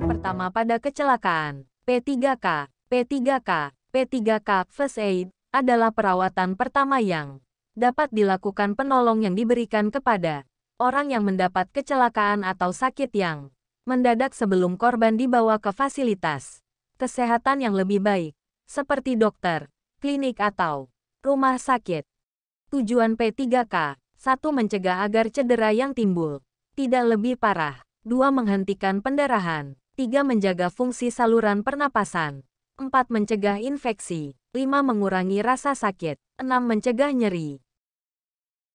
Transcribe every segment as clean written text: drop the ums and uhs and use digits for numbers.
pertama pada kecelakaan. P3K, P3K, P3K First Aid adalah perawatan pertama yang dapat dilakukan penolong yang diberikan kepada orang yang mendapat kecelakaan atau sakit yang mendadak sebelum korban dibawa ke fasilitas kesehatan yang lebih baik, seperti dokter, klinik atau rumah sakit. Tujuan P3K, 1. Mencegah agar cedera yang timbul tidak lebih parah. 2. Menghentikan pendarahan. 3. Menjaga fungsi saluran pernapasan. 4. Mencegah infeksi. 5. Mengurangi rasa sakit. 6. Mencegah nyeri.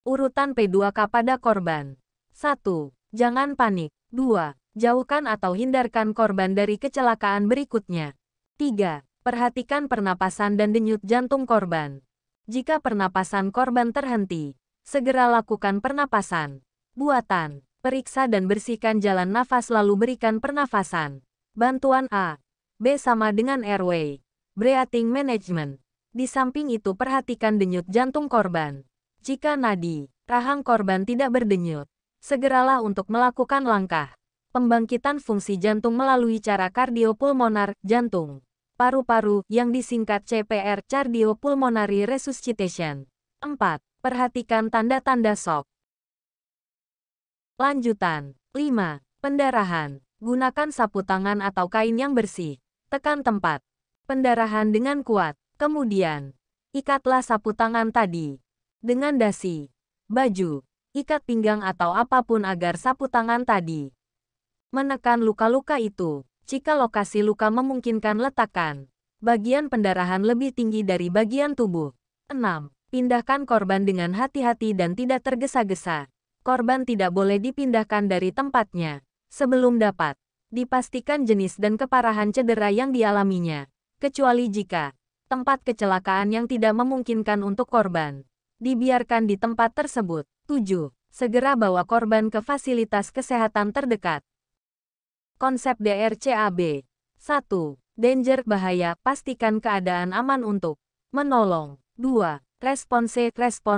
Urutan P2K pada korban. 1. Jangan panik. 2. Jauhkan atau hindarkan korban dari kecelakaan berikutnya. 3. Perhatikan pernapasan dan denyut jantung korban. Jika pernapasan korban terhenti, segera lakukan pernapasan buatan. Periksa dan bersihkan jalan nafas lalu berikan pernafasan bantuan A. B sama dengan airway breathing management. Di samping itu perhatikan denyut jantung korban. Jika nadi rahang korban tidak berdenyut, segeralah untuk melakukan langkah pembangkitan fungsi jantung melalui cara kardiopulmonar jantung paru-paru yang disingkat CPR cardiopulmonary resuscitation. 4. Perhatikan tanda-tanda shock. Lanjutan. 5. Pendarahan. Gunakan sapu tangan atau kain yang bersih. Tekan tempat pendarahan dengan kuat. Kemudian, ikatlah sapu tangan tadi dengan dasi, baju, ikat pinggang atau apapun agar sapu tangan tadi menekan luka-luka itu. Jika lokasi luka memungkinkan, letakkan bagian pendarahan lebih tinggi dari bagian tubuh. 6. Pindahkan korban dengan hati-hati dan tidak tergesa-gesa. Korban tidak boleh dipindahkan dari tempatnya sebelum dapat dipastikan jenis dan keparahan cedera yang dialaminya, kecuali jika tempat kecelakaan yang tidak memungkinkan untuk korban dibiarkan di tempat tersebut. 7. Segera bawa korban ke fasilitas kesehatan terdekat. Konsep DRCAB. 1. Danger bahaya, pastikan keadaan aman untuk menolong. 2. Respon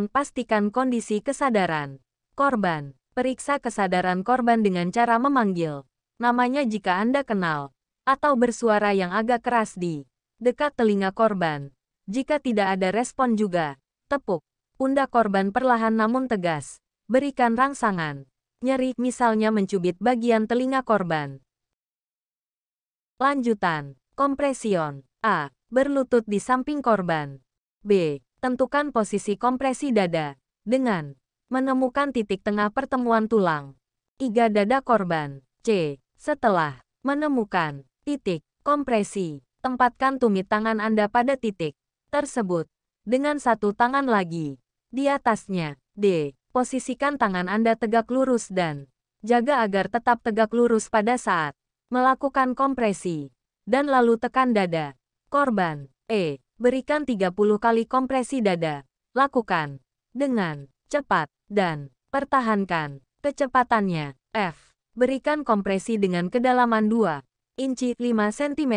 pastikan kondisi kesadaran korban. Periksa kesadaran korban dengan cara memanggil namanya jika Anda kenal, atau bersuara yang agak keras di dekat telinga korban. Jika tidak ada respon juga, tepuk pundak korban perlahan namun tegas. Berikan rangsangan nyeri, misalnya mencubit bagian telinga korban. Lanjutan. Kompresion. A. Berlutut di samping korban. B. Tentukan posisi kompresi dada dengan menemukan titik tengah pertemuan tulang iga dada korban. C. Setelah menemukan titik kompresi, tempatkan tumit tangan Anda pada titik tersebut dengan satu tangan lagi di atasnya. D. Posisikan tangan Anda tegak lurus dan jaga agar tetap tegak lurus pada saat melakukan kompresi, dan lalu tekan dada korban. E. Berikan 30 kali kompresi dada. Lakukan dengan cepat dan pertahankan kecepatannya. F. Berikan kompresi dengan kedalaman 2 inci 5 cm.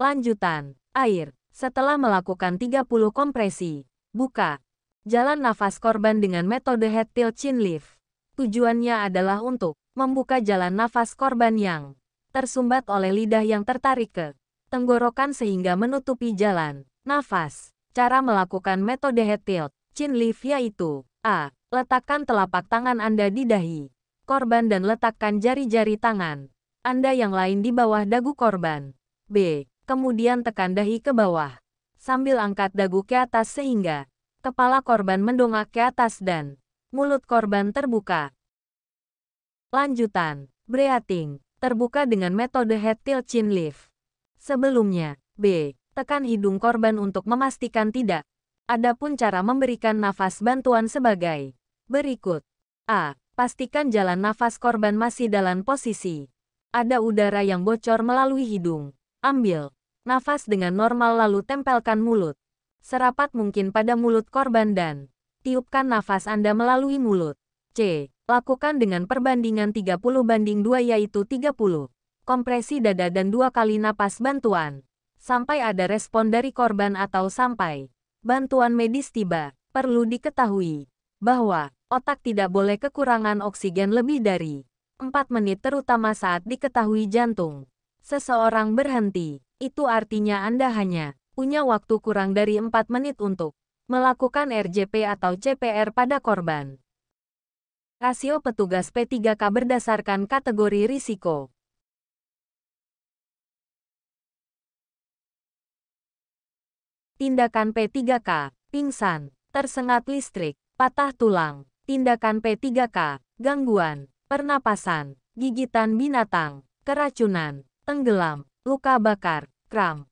Lanjutan. Air. Setelah melakukan 30 kompresi, buka jalan nafas korban dengan metode head tilt chin lift. Tujuannya adalah untuk membuka jalan nafas korban yang tersumbat oleh lidah yang tertarik ke tenggorokan sehingga menutupi jalan nafas. Cara melakukan metode head tilt chin lift yaitu: A. Letakkan telapak tangan Anda di dahi korban dan letakkan jari-jari tangan Anda yang lain di bawah dagu korban. B. Kemudian tekan dahi ke bawah sambil angkat dagu ke atas sehingga kepala korban mendongak ke atas dan mulut korban terbuka. Lanjutan. Breathing. Terbuka dengan metode head tilt chin lift. Sebelumnya, B. Tekan hidung korban untuk memastikan tidak. Adapun cara memberikan nafas bantuan sebagai berikut. A. Pastikan jalan nafas korban masih dalam posisi ada udara yang bocor melalui hidung. Ambil nafas dengan normal lalu tempelkan mulut serapat mungkin pada mulut korban dan tiupkan nafas Anda melalui mulut. C. Lakukan dengan perbandingan 30:2 yaitu 30 kompresi dada dan 2 kali napas bantuan sampai ada respon dari korban atau sampai bantuan medis tiba. Perlu diketahui bahwa otak tidak boleh kekurangan oksigen lebih dari 4 menit terutama saat diketahui jantung seseorang berhenti. Itu artinya Anda hanya punya waktu kurang dari 4 menit untuk melakukan RJP atau CPR pada korban. Rasio petugas P3K berdasarkan kategori risiko. Tindakan P3K, pingsan, tersengat listrik, patah tulang. Tindakan P3K, gangguan pernapasan, gigitan binatang, keracunan, tenggelam, luka bakar, kram.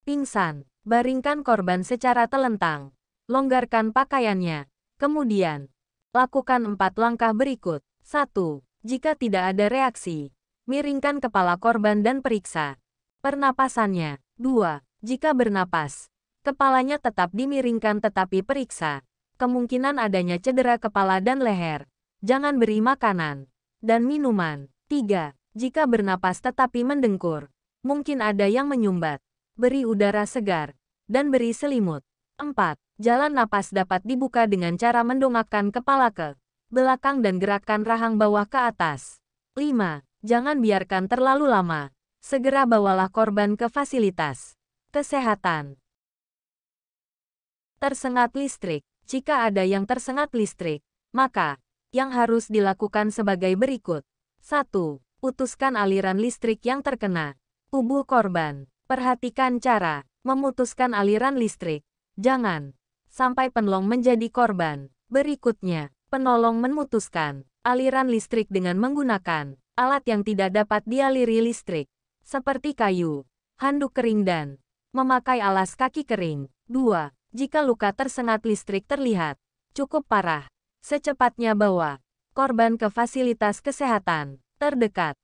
Pingsan, baringkan korban secara telentang. Longgarkan pakaiannya. Kemudian, lakukan 4 langkah berikut. 1. Jika tidak ada reaksi, miringkan kepala korban dan periksa pernapasannya. 2. Jika bernapas, kepalanya tetap dimiringkan tetapi periksa kemungkinan adanya cedera kepala dan leher. Jangan beri makanan dan minuman. 3. Jika bernapas tetapi mendengkur, mungkin ada yang menyumbat. Beri udara segar dan beri selimut. 4. Jalan napas dapat dibuka dengan cara mendongakkan kepala ke belakang dan gerakkan rahang bawah ke atas. 5. Jangan biarkan terlalu lama. Segera bawalah korban ke fasilitas kesehatan. Tersengat listrik. Jika ada yang tersengat listrik, maka yang harus dilakukan sebagai berikut. 1. Putuskan aliran listrik yang terkena tubuh korban. Perhatikan cara memutuskan aliran listrik. Jangan sampai penolong menjadi korban. Berikutnya, penolong memutuskan aliran listrik dengan menggunakan alat yang tidak dapat dialiri listrik, seperti kayu, handuk kering dan memakai alas kaki kering. 2. Jika luka tersengat listrik terlihat cukup parah, secepatnya bawa korban ke fasilitas kesehatan terdekat.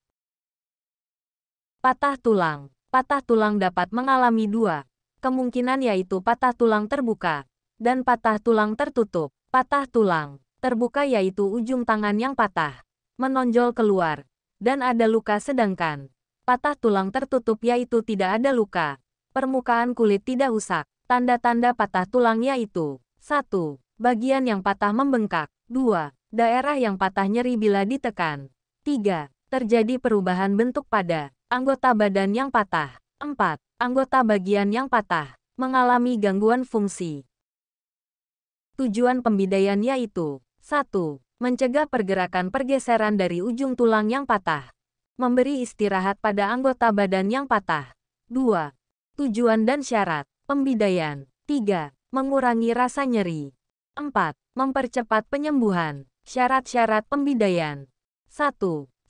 Patah tulang. Patah tulang dapat mengalami 2 kemungkinan, yaitu patah tulang terbuka dan patah tulang tertutup. Patah tulang terbuka yaitu ujung tangan yang patah, menonjol keluar, dan ada luka, sedangkan patah tulang tertutup yaitu tidak ada luka, permukaan kulit tidak rusak. Tanda-tanda patah tulang yaitu 1. Bagian yang patah membengkak. 2. Daerah yang patah nyeri bila ditekan. 3. Terjadi perubahan bentuk pada anggota badan yang patah. 4. Anggota bagian yang patah mengalami gangguan fungsi. Tujuan pembidaian yaitu 1. Mencegah pergerakan pergeseran dari ujung tulang yang patah. Memberi istirahat pada anggota badan yang patah. 2. Tujuan dan syarat pembidaian. 3. Mengurangi rasa nyeri. 4. Mempercepat penyembuhan. Syarat-syarat pembidaian. 1.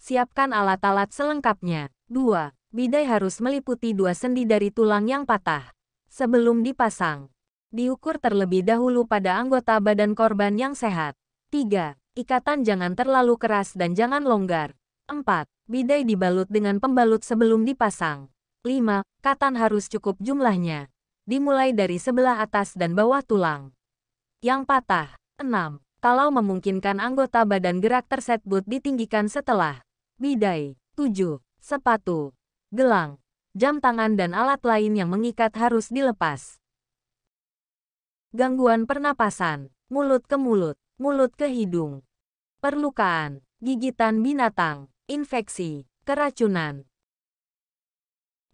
Siapkan alat-alat selengkapnya. 2. Bidai harus meliputi 2 sendi dari tulang yang patah. Sebelum dipasang, diukur terlebih dahulu pada anggota badan korban yang sehat. 3. Ikatan jangan terlalu keras dan jangan longgar. 4. Bidai dibalut dengan pembalut sebelum dipasang. 5. Katan harus cukup jumlahnya. Dimulai dari sebelah atas dan bawah tulang yang patah. 6. Kalau memungkinkan anggota badan gerak tersebut ditinggikan setelah bidai. 7. Sepatu, gelang, jam tangan dan alat lain yang mengikat harus dilepas. Gangguan pernapasan, mulut ke mulut, mulut ke hidung, perlukaan, gigitan binatang, infeksi, keracunan.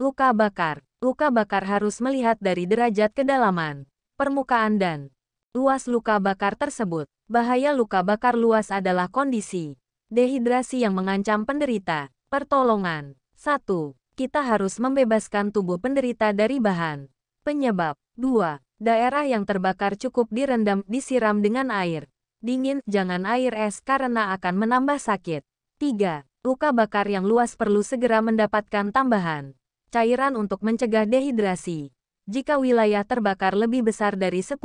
Luka bakar. Luka bakar harus melihat dari derajat kedalaman, permukaan dan luas luka bakar tersebut. Bahaya luka bakar luas adalah kondisi dehidrasi yang mengancam penderita. Pertolongan. 1. Kita harus membebaskan tubuh penderita dari bahan penyebab. 2. Daerah yang terbakar cukup direndam, disiram dengan air dingin, jangan air es karena akan menambah sakit. 3. Luka bakar yang luas perlu segera mendapatkan tambahan cairan untuk mencegah dehidrasi. Jika wilayah terbakar lebih besar dari 10%,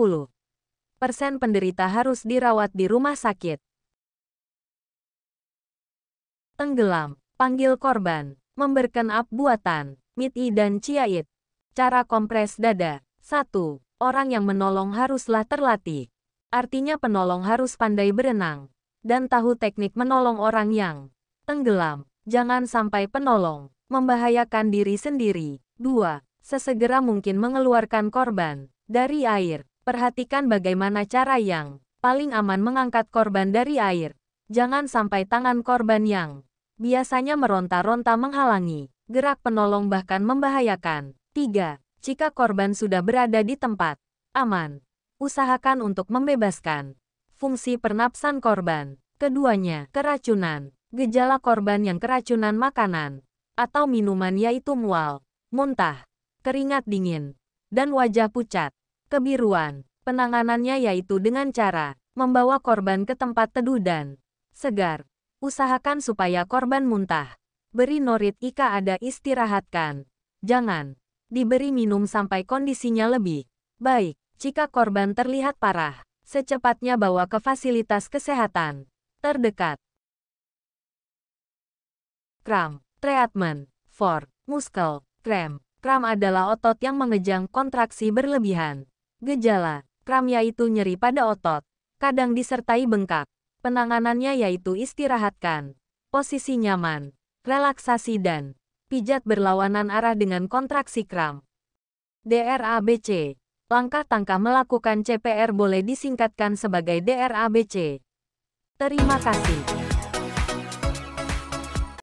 penderita harus dirawat di rumah sakit. Tenggelam. Panggil korban. Memberken up buatan MITI dan Ciait. Cara kompres dada. 1. Orang yang menolong haruslah terlatih. Artinya penolong harus pandai berenang dan tahu teknik menolong orang yang tenggelam. Jangan sampai penolong membahayakan diri sendiri. 2. Sesegera mungkin mengeluarkan korban dari air. Perhatikan bagaimana cara yang paling aman mengangkat korban dari air. Jangan sampai tangan korban yang biasanya meronta-ronta menghalangi gerak penolong bahkan membahayakan. 3. Jika korban sudah berada di tempat aman, usahakan untuk membebaskan fungsi pernapasan korban. Keduanya, keracunan. Gejala korban yang keracunan makanan atau minuman yaitu mual, muntah, keringat dingin, dan wajah pucat, kebiruan. Penanganannya yaitu dengan cara membawa korban ke tempat teduh dan segar. Usahakan supaya korban muntah. Beri norit jika ada, istirahatkan. Jangan diberi minum sampai kondisinya lebih baik. Jika korban terlihat parah, secepatnya bawa ke fasilitas kesehatan terdekat. Cramp, treatment for muscle cramp. Cramp adalah otot yang mengejang kontraksi berlebihan. Gejala cramp yaitu nyeri pada otot, kadang disertai bengkak. Penanganannya yaitu istirahatkan, posisi nyaman, relaksasi dan pijat berlawanan arah dengan kontraksi cramp. DRABC. Langkah tangkah melakukan CPR boleh disingkatkan sebagai DRABC. Terima kasih.